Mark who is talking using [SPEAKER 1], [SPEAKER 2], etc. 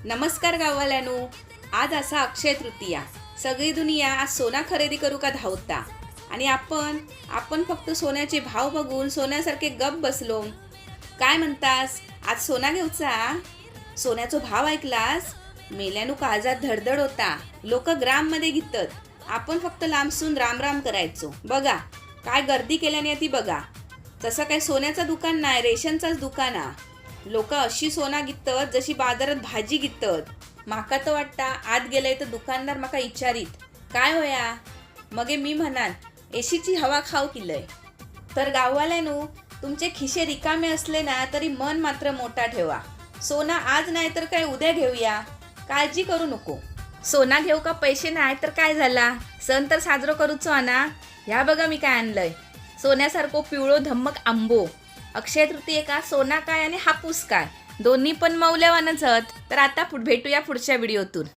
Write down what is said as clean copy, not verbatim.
[SPEAKER 1] नमस्कार गाववाल्यांनो, आज असा अक्षय तृतीया. सगळी दुनिया आज सोना खरेदी करू का धावता आणि आपण फक्त सोन्याचे भाव बघून सोन्यासारखे गप बसलो. काय म्हणतास, आज सोना घेऊचा? सोन्याचा भाव ऐकलास? मेल्यानु काळजात धडधड होता. लोक ग्राम मध्ये घेतात, आपण फक्त लांबसून राम राम करायचो. बघा काय गर्दी केल्याने ती बघा. तसं काय सोन्याचं दुकान नाही, रेशनचंच दुकान आ. लोक अशी सोना घेतात जशी बाजारात भाजी घेतात. माका तर वाटता आत गेलंय तर दुकानदार माका विचारित काय होया, मगे मी म्हणान एशीची हवा खाऊ किलय. तर गाववाल्यानो, तुमचे खिशे रिकामे असले ना तरी मन मात्र मोठा ठेवा. सोना आज नाही तर काय उद्या घेऊया, काळजी करू नको. सोना घेऊ का पैसे नाही तर काय झाला, सण तर साजरो करूचो ना. ह्या बघा मी काय आणलंय, सोन्यासारखं पिवळो धम्मक आंबो. अक्षय तृतीयेका सोना काय आणि हापूस काय दोन्ही पण मौल्यवानच आहेत. तर आता भेटूया पुढच्या व्हिडिओतून.